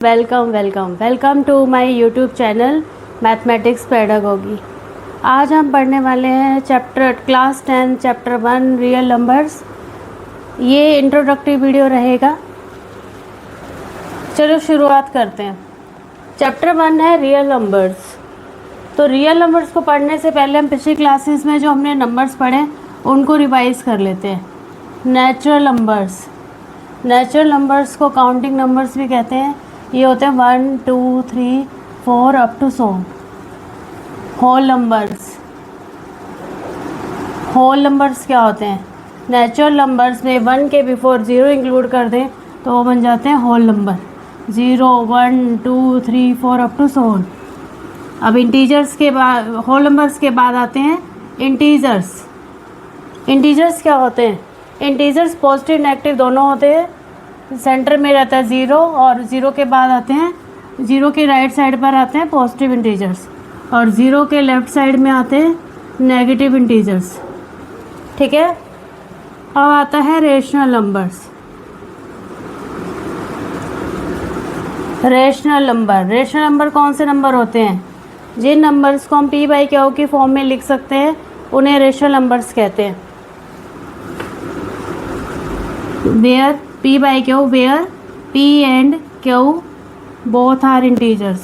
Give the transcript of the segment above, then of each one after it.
Welcome to my YouTube channel mathematics pedagogy. आज हम पढ़ने वाले हैं क्लास 10 चैप्टर 1 रियल नंबर्स। ये इंट्रोडक्टरी वीडियो रहेगा। चलो शुरुआत करते हैं। चैप्टर 1 है रियल नंबर्स। तो रियल नंबर्स को पढ़ने से पहले हम पिछली क्लासेस में जो हमने नंबर्स पढ़े उनको रिवाइज कर लेते हैं। नेचुरल नंबर्स को काउंटिंग नंबर्स भी कहते हैं। ये होते हैं 1 2 3 4 अप टू सो। होल नंबर्स क्या होते हैं? नेचुरल नंबर्स में 1 के बिफोर 0 इंक्लूड कर दें तो वो बन जाते हैं होल नंबर। 0 1 2 3 4 अप टू सो। अब इंटीजर्स के बाद, होल नंबर्स के बाद आते हैं इंटीजर्स। इंटीजर्स क्या होते हैं? इंटीजर्स पॉजिटिव नेगेटिव दोनों होते हैं। सेंटर में रहता है 0 और 0 के बाद आते हैं, 0 के राइट साइड पर आते हैं पॉजिटिव इंटीजर्स और 0 के लेफ़्ट साइड में आते हैं नेगेटिव इंटीजर्स। ठीक है। अब आता है रेशनल नंबर्स। रेशनल नंबर कौन से नंबर होते हैं? जिन नंबर्स को हम p बाई क्यू की फॉर्म में लिख सकते हैं उन्हें रेशनल नंबर्स कहते हैं। Where p by q, where p and q both are integers.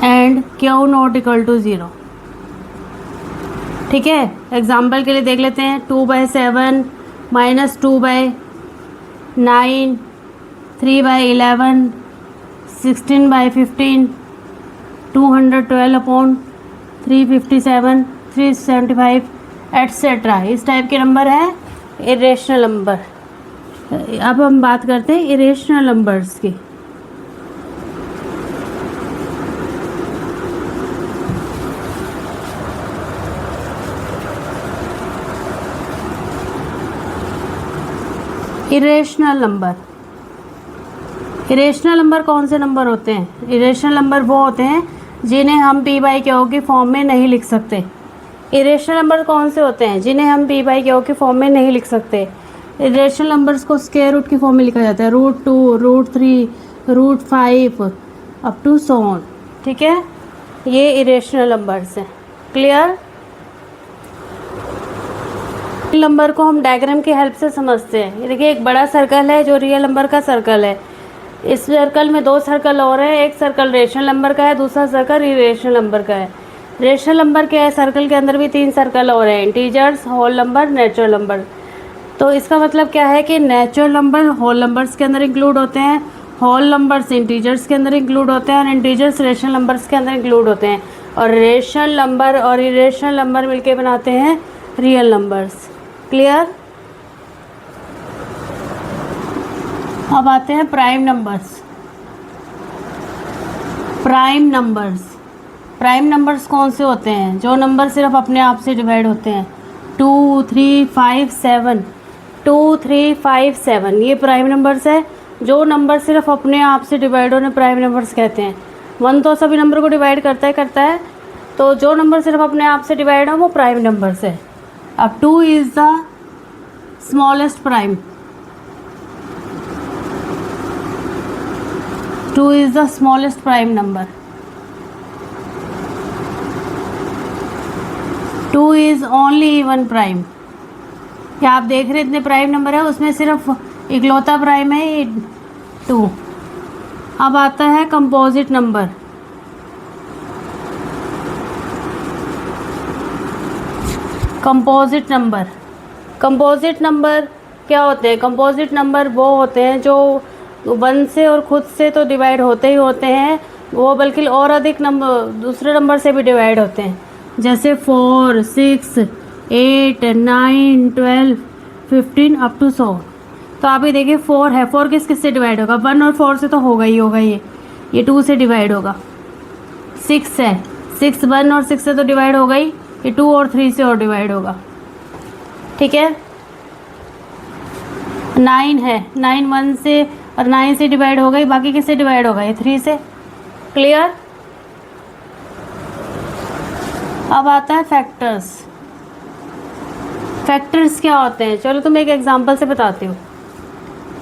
And q not equal to 0. ठीक है। एग्जाम्पल के लिए देख लेते हैं। 2/7 माइनस 2/9 3/11 16/15 212/357 375 एट्सेट्रा। इस टाइप के नंबर है इरेशनल नंबर। अब हम बात करते हैं इरेशनल नंबर्स की। इरेशनल नंबर कौन से नंबर होते हैं? इरेशनल नंबर वो होते हैं जिन्हें हम p बाई क्यू की फॉर्म में नहीं लिख सकते। इरेशनल नंबर कौन से होते हैं जिन्हें हम p बाई क्यू की फॉर्म में नहीं लिख सकते? इरेशनल नंबर्स को स्क्वायर रूट की फॉर्म में लिखा जाता है। √2 √3 √5 अप टू सो ऑन। ठीक है। ये इरेशनल नंबर्स हैं। क्लियर? नंबर को हम डायग्राम की हेल्प से समझते हैं। ये देखिए, एक बड़ा सर्कल है जो रियल नंबर का सर्कल है। इस सर्कल में 2 सर्कल और हैं। एक सर्कल रेशनल नंबर का है, दूसरा सर्कल इरेशनल नंबर का है। रेशनल नंबर क्या है? सर्कल के अंदर भी 3 सर्कल और हैं, integers, whole number, natural number. तो इसका मतलब क्या है कि नेचुरल नंबर होल नंबर्स के अंदर इंक्लूड होते हैं, होल नंबर्स इंटीजर्स के अंदर इंक्लूड होते हैं और इंटीजर्स रेशनल नंबर्स के अंदर इंक्लूड होते हैं। और रेशनल नंबर और इरेशनल नंबर मिलके बनाते हैं रियल नंबर्स। क्लियर? अब आते हैं प्राइम नंबर्स कौन से होते हैं? जो नंबर सिर्फ अपने आप से डिवाइड होते हैं। 2 3 5 7 2 3 5 7 ये प्राइम नंबर्स है। जो नंबर सिर्फ अपने आप से डिवाइड होने प्राइम नंबर्स कहते हैं। 1 तो सभी नंबर को डिवाइड करता है, तो जो नंबर सिर्फ अपने आप से डिवाइड हो वो प्राइम नंबर्स है। अब 2 is the smallest prime. 2 is the smallest prime number. 2 is only even prime. क्या आप देख रहे इतने प्राइम नंबर है, उसमें सिर्फ इकलौता प्राइम है 2। अब आता है कंपोजिट नंबर। कंपोजिट नंबर क्या होते हैं? कंपोजिट नंबर वो होते हैं जो 1 से और खुद से तो डिवाइड होते ही होते हैं, वो बल्कि और अधिक नंबर दूसरे नंबर से भी डिवाइड होते हैं। जैसे 4 6 8 9 12 15 अप टू 100। तो आप ही देखिए 4 है, 4 किस से डिवाइड होगा? 1 और 4 से तो होगा ही होगा। ये 2 से डिवाइड होगा। 6 है, 6 1 और 6 से तो डिवाइड होगा ही। ये 2 और 3 से और डिवाइड होगा। ठीक है। 9 है, 9 1 से और 9 से डिवाइड हो गई, बाकी किससे डिवाइड होगा? ये 3 से। क्लियर? अब आता है फैक्टर्स। फैक्टर्स क्या होते हैं, चलो तुम एक एग्जांपल से बताती हूँ।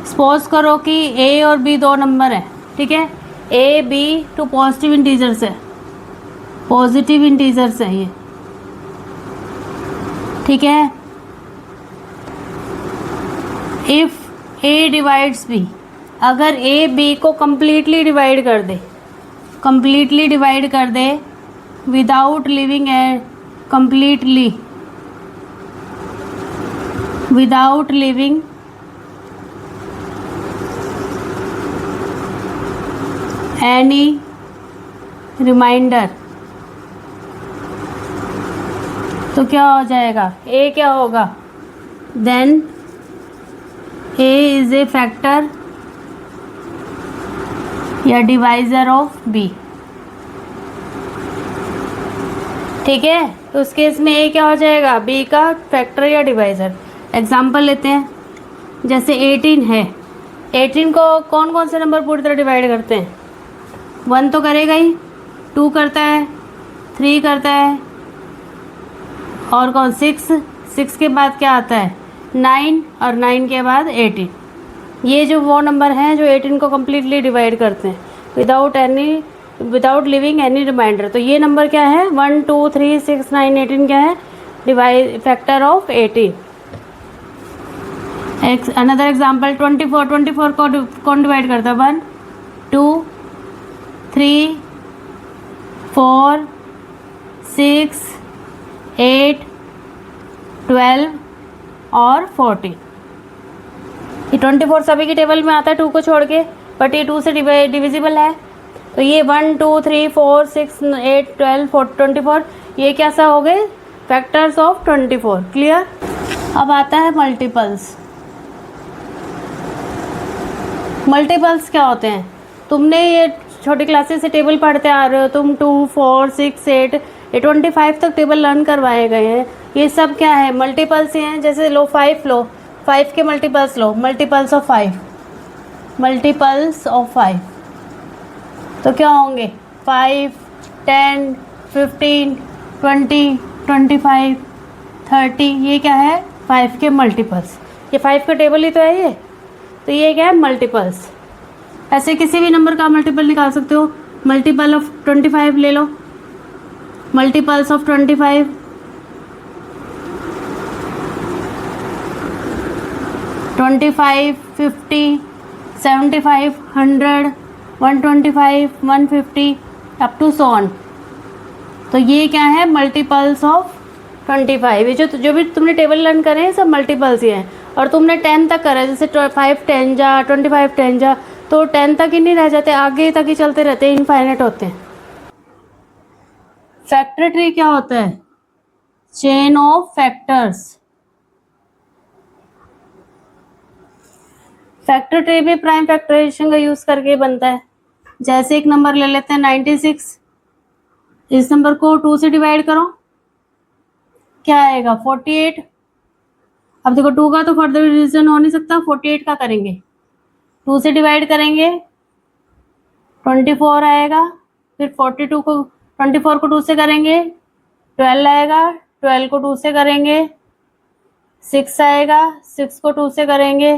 सपोज करो कि ए और बी दो नंबर है, ठीक है। A b two positive integers है, पॉजिटिव इंटीजर्स है ये, ठीक है। इफ ए डिवाइड्स बी, अगर ए बी को कंप्लीटली डिवाइड कर दे, कंप्लीटली डिवाइड कर दे without leaving a, completely without leaving any remainder, तो क्या हो जाएगा, ए क्या होगा, then a is a factor या डिवाइजर ऑफ बी, ठीक है। तो उस केस में ए क्या हो जाएगा, बी का फैक्टर या डिवाइजर। एग्जांपल लेते हैं, जैसे 18 है, 18 को कौन कौन से नंबर पूरी तरह डिवाइड करते हैं, 1 तो करेगा ही, 2 करता है, 3 करता है, और कौन 6 के बाद क्या आता है 9, और 9 के बाद 18। ये जो वो नंबर हैं जो 18 को कम्प्लीटली डिवाइड करते हैं विदाउट लिविंग एनी रिमाइंडर। तो ये नंबर क्या है, 1 2 3 6 9 18 क्या है, divide factor of 18। Another example 24 को कौन डिवाइड करता है, 1 2 3 4 6 8 12 और 14। ये 24 सभी की टेबल में आता है 2 को छोड़ के, बट ये 2 से डिविजिबल है। तो ये 1 2 3 4 6 8 12 24 ये कैसा हो गए, फैक्टर्स ऑफ 24। क्लियर। अब आता है मल्टीपल्स। मल्टीपल्स क्या होते हैं, तुमने ये छोटी क्लासेस से टेबल पढ़ते आ रहे हो तुम, 2 4 6 8 ये 25 तक टेबल लर्न करवाए गए हैं। ये सब क्या है, मल्टीपल्स हैं। जैसे लो 5 लो, 5 के multiples low, multiples of 5, multiples of 5 तो क्या होंगे, 5 10 15 20 25 30। ये क्या है, 5 के मल्टीपल्स। ये 5 का टेबल ही तो है ये, तो ये क्या है मल्टीपल्स। ऐसे किसी भी नंबर का मल्टीपल निकाल सकते हो। मल्टीपल ऑफ 25 ले लो, multiples of 25 25 50 75 100 125 150 up to so on. तो ये क्या है, मल्टीपल्स ऑफ 25। ये जो भी तुमने टेबल लर्न करे हैं सब मल्टीपल्स ही हैं। और तुमने 10 तक करा है, जैसे 5 10 जा 25 10 जा, तो 10 तक ही नहीं रह जाते, आगे तक ही चलते रहते हैं, इनफाइनाइट होते हैं। फैक्टर ट्री क्या होता है, chain of factors. Factor tree भी प्राइम फैक्टराइजेशन का यूज करके बनता है। जैसे एक नंबर ले लेते हैं 96, इस नंबर को 2 से डिवाइड करो, क्या आएगा 48। अब देखो 2 का तो फर्दर डिवीजन हो नहीं सकता, 48 का करेंगे, 2 से डिवाइड करेंगे 24 आएगा, फिर 42 को 24 को 2 से करेंगे 12 आएगा, 12 को 2 से करेंगे 6 आएगा, 6 को 2 से करेंगे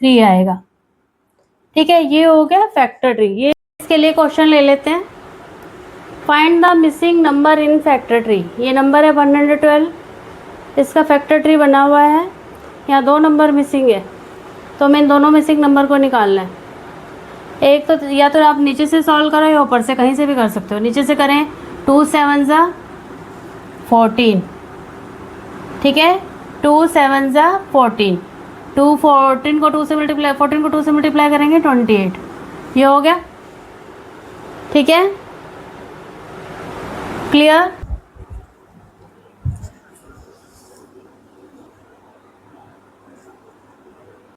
3 आएगा। ठीक है, ये हो गया फैक्टर ट्री। ये इसके लिए क्वेश्चन ले लेते हैं। Find the missing number in factor tree. ये नंबर है 112, इसका फैक्टर ट्री बना हुआ है, यहाँ 2 नंबर मिसिंग है, तो हमें इन दोनों मिसिंग नंबर को निकालना है। एक तो या तो आप नीचे से सॉल्व करो या ऊपर से, कहीं से भी कर सकते हो। नीचे से करें 2 7 जा 14, ठीक है, 2 7 जा 14, 14 को 2 से मल्टीप्लाई करेंगे 28। ये हो गया, ठीक है, क्लियर।